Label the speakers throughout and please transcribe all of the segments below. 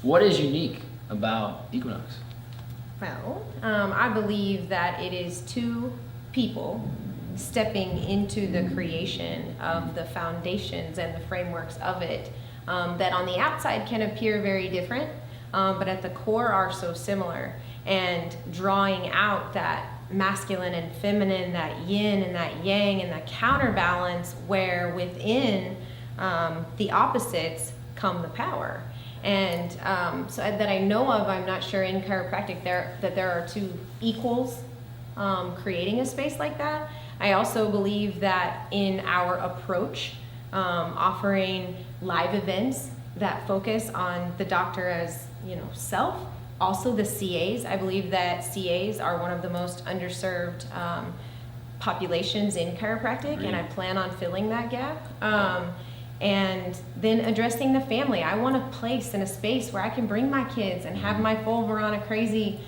Speaker 1: What is unique about Equinox?
Speaker 2: Well, I believe that it is two people stepping into the creation of the foundations and the frameworks of it that on the outside can appear very different, but at the core are so similar, and drawing out that masculine and feminine, that yin and that yang, and that counterbalance where within the opposites come the power. And so that I know of, I'm not sure in chiropractic that there are two equals creating a space like that. I also believe that in our approach, offering live events that focus on the doctor as, self, also the CAs. I believe that CAs are one of the most underserved populations in chiropractic, and I plan on filling that gap. And then addressing the family. I want a place and a space where I can bring my kids and have my full Vrana crazy,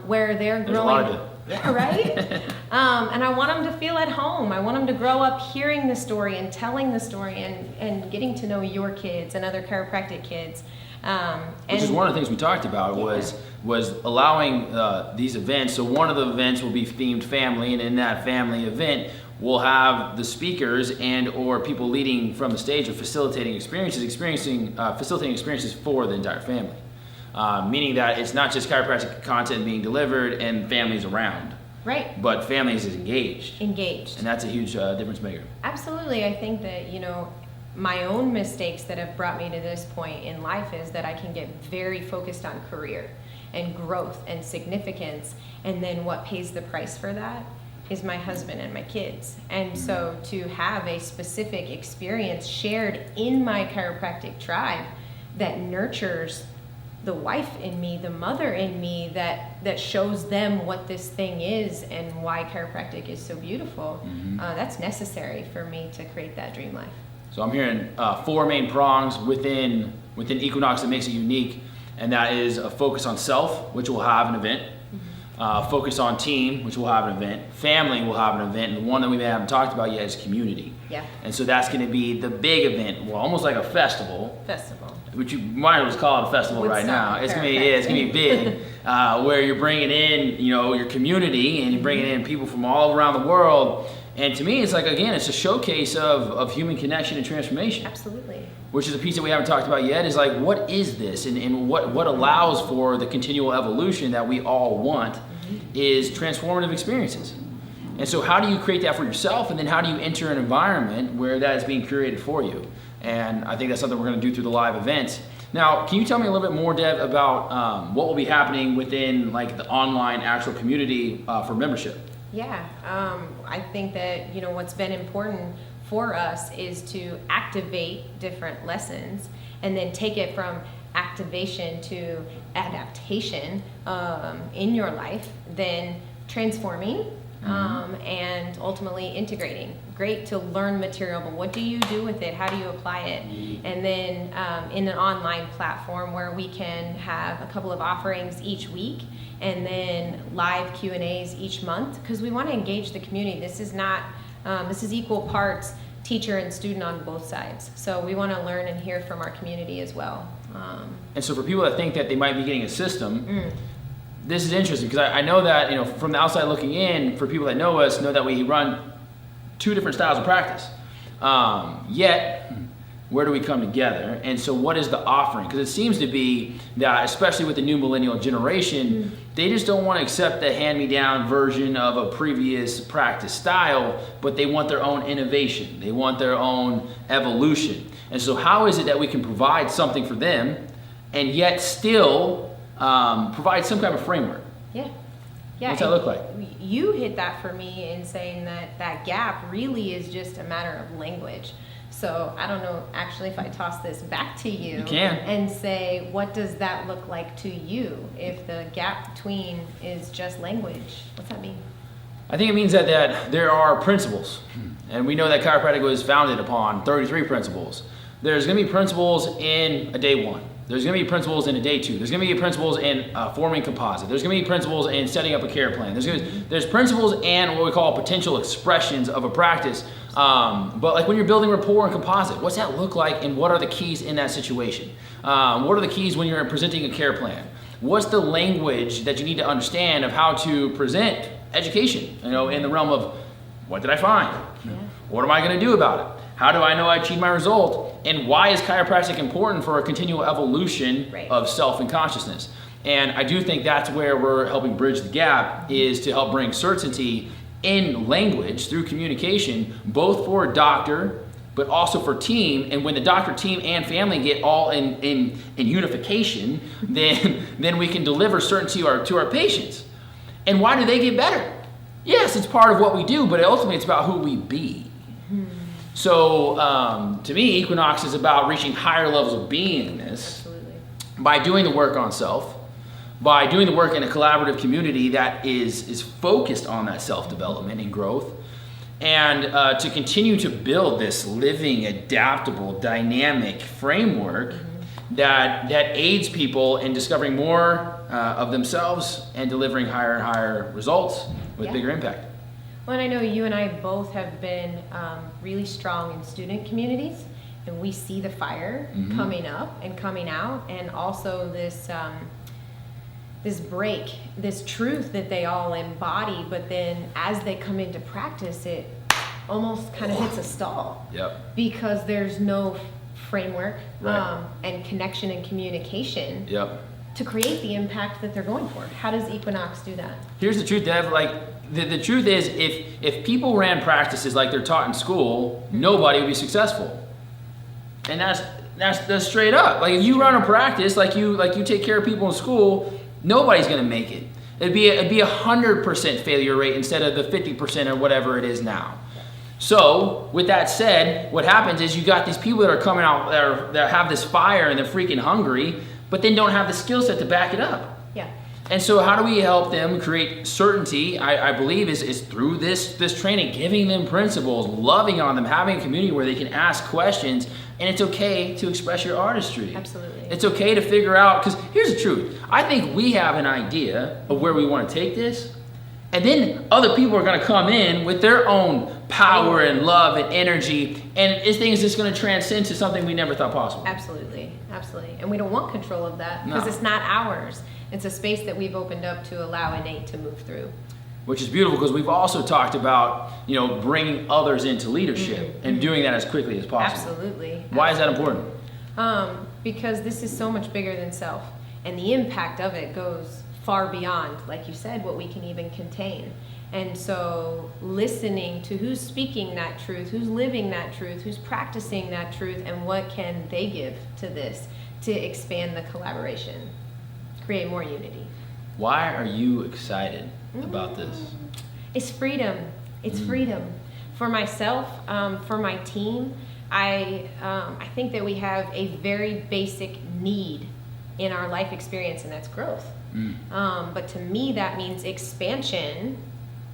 Speaker 2: where they're growing.
Speaker 1: There's a lot of it.
Speaker 2: Yeah, right? And I want them to feel at home. I want them to grow up hearing the story and telling the story and getting to know your kids and other chiropractic kids.
Speaker 1: Which is one of the things we talked about was allowing these events. So one of the events will be themed family, and in that family event, we'll have the speakers and or people leading from the stage or facilitating facilitating experiences for the entire family. Meaning that it's not just chiropractic content being delivered and families around.
Speaker 2: Right.
Speaker 1: But families is engaged.
Speaker 2: Engaged.
Speaker 1: And that's a huge difference maker.
Speaker 2: Absolutely. I think that, my own mistakes that have brought me to this point in life is that I can get very focused on career and growth and significance, and then what pays the price for that is my husband and my kids. And so to have a specific experience shared in my chiropractic tribe that nurtures the wife in me, the mother in me, that shows them what this thing is and why chiropractic is so beautiful, that's necessary for me to create that dream life.
Speaker 1: So I'm hearing 4 main prongs within Equinox that makes it unique, and that is a focus on self, which will have an event, focus on team, which will have an event, family will have an event, and the one that we haven't talked about yet is community.
Speaker 2: Yeah.
Speaker 1: And so that's going to be the big event, well, almost like a festival. Which you might as well call it a festival right now. It's gonna be big, where you're bringing in, your community, and you're bringing in people from all around the world. And to me, it's like, again, it's a showcase of human connection and transformation.
Speaker 2: Absolutely.
Speaker 1: Which is a piece that we haven't talked about yet, is like, what is this? And what allows for the continual evolution that we all want is transformative experiences. And so how do you create that for yourself? And then how do you enter an environment where that is being created for you? And I think that's something we're going to do through the live events. Now, can you tell me a little bit more, Dev, about what will be happening within like the online actual community for membership?
Speaker 2: Yeah, I think that what's been important for us is to activate different lessons and then take it from activation to adaptation in your life, then transforming and ultimately integrating. Great to learn material, but what do you do with it? How do you apply it? And then in an online platform where we can have a couple of offerings each week, and then live Q&As each month, because we want to engage the community. This is equal parts teacher and student on both sides. So we want to learn and hear from our community as well.
Speaker 1: And so for people that think that they might be getting a system, this is interesting, because I know that, from the outside looking in, for people that know us, know that we run 2 different styles of practice. Yet, where do we come together? And so what is the offering? Because it seems to be that, especially with the new millennial generation, they just don't want to accept the hand-me-down version of a previous practice style, but they want their own innovation. They want their own evolution. And so how is it that we can provide something for them and yet still provide some kind of framework?
Speaker 2: Yeah.
Speaker 1: What's that look like?
Speaker 2: You hit that for me in saying that gap really is just a matter of language. So I don't know, actually, if I toss this back to you, and say, what does that look like to you if the gap between is just language? What's that mean?
Speaker 1: I think it means that there are principles. And we know that chiropractic was founded upon 33 principles. There's going to be principles in a day 1. There's going to be principles in a day 2. There's going to be principles in forming composite. There's going to be principles in setting up a care plan. There's principles and what we call potential expressions of a practice But like when you're building rapport and composite, what's that look like, and what are the keys in that situation? What are the keys when you're presenting a care plan? What's the language that you need to understand of how to present education, in the realm of what did I find? Yeah. What am I going to do about it? How do I know I achieved my result? And why is chiropractic important for a continual evolution of self and consciousness? And I do think that's where we're helping bridge the gap, is to help bring certainty in language through communication, both for doctor, but also for team. And when the doctor, team, and family get all in unification, then we can deliver certainty to our patients. And why do they get better? Yes, it's part of what we do, but ultimately it's about who we be. So to me, Equinox is about reaching higher levels of beingness. Absolutely. By doing the work on self, by doing the work in a collaborative community that is focused on that self-development and growth, and to continue to build this living, adaptable, dynamic framework that aids people in discovering more of themselves and delivering higher and higher results with bigger impact.
Speaker 2: Well, and I know you and I both have been really strong in student communities, and we see the fire coming up and coming out, and also this this truth that they all embody, but then as they come into practice, it almost kind of hits a stall.
Speaker 1: Yep.
Speaker 2: Because there's no framework and connection and communication to create the impact that they're going for. How does Equinox do that?
Speaker 1: Here's the truth, Dev. The truth is, if people ran practices like they're taught in school, nobody would be successful. And that's straight up. Like if you run a practice like you take care of people in school, nobody's gonna make it. It'd be 100% failure rate instead of the 50% or whatever it is now. So with that said, what happens is you got these people that are coming out that have this fire and they're freaking hungry, but then don't have the skill set to back it up.
Speaker 2: Yeah.
Speaker 1: And so how do we help them create certainty? I believe is through this training, giving them principles, loving on them, having a community where they can ask questions, and it's okay to express your artistry.
Speaker 2: Absolutely.
Speaker 1: It's okay to figure out, because here's the truth. I think we have an idea of where we want to take this, and then other people are going to come in with their own power and love and energy, and this thing is just going to transcend to something we never thought possible.
Speaker 2: Absolutely, absolutely. And we don't want control of that because it's not ours. It's a space that we've opened up to allow innate to move through.
Speaker 1: Which is beautiful, because we've also talked about, bringing others into leadership and doing that as quickly as possible.
Speaker 2: Absolutely.
Speaker 1: Why is that important?
Speaker 2: Because this is so much bigger than self, and the impact of it goes far beyond, like you said, what we can even contain. And so listening to who's speaking that truth, who's living that truth, who's practicing that truth, and what can they give to this to expand the collaboration, create more unity.
Speaker 1: Why are you excited about this?
Speaker 2: It's freedom. It's freedom. For myself, for my team, I think that we have a very basic need in our life experience, and that's growth. But to me, that means expansion,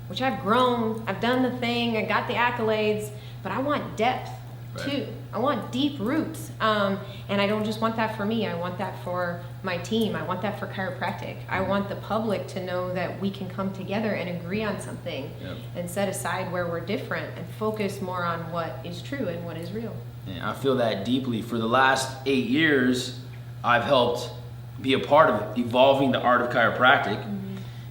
Speaker 2: which I've grown, I've done the thing, I got the accolades, but I want depth too. I want deep roots. And I don't just want that for me, I want that for my team. I want that for chiropractic. I want the public to know that we can come together and agree on something and set aside where we're different and focus more on what is true and what is real.
Speaker 1: Yeah, I feel that deeply. For the last 8 years, I've helped be a part of evolving the art of chiropractic.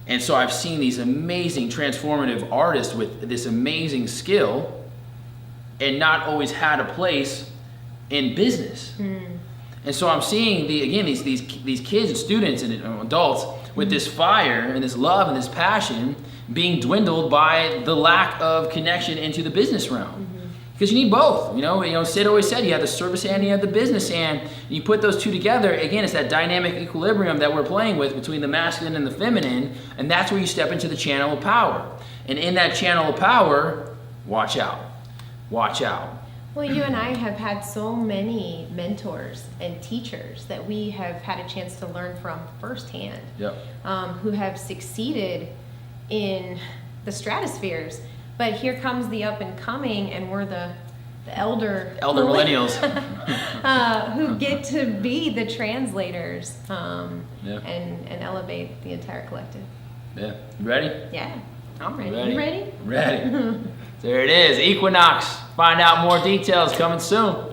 Speaker 1: And so I've seen these amazing transformative artists with this amazing skill and not always had a place in business. And so I'm seeing these kids and students and adults with this fire and this love and this passion being dwindled by the lack of connection into the business realm. Because you need both. Sid always said you have the service hand, you have the business hand. And you put those two together, again, it's that dynamic equilibrium that we're playing with between the masculine and the feminine, and that's where you step into the channel of power. And in that channel of power, watch out. Watch out.
Speaker 2: Well, you and I have had so many mentors and teachers that we have had a chance to learn from firsthand, who have succeeded in the stratospheres. But here comes the up and coming, and we're the elder
Speaker 1: millennials
Speaker 2: who get to be the translators and elevate the entire collective.
Speaker 1: Yeah. You ready?
Speaker 2: Yeah, I'm ready.
Speaker 1: Ready?
Speaker 2: You ready?
Speaker 1: Ready. There it is, Equinox. Find out more details coming soon.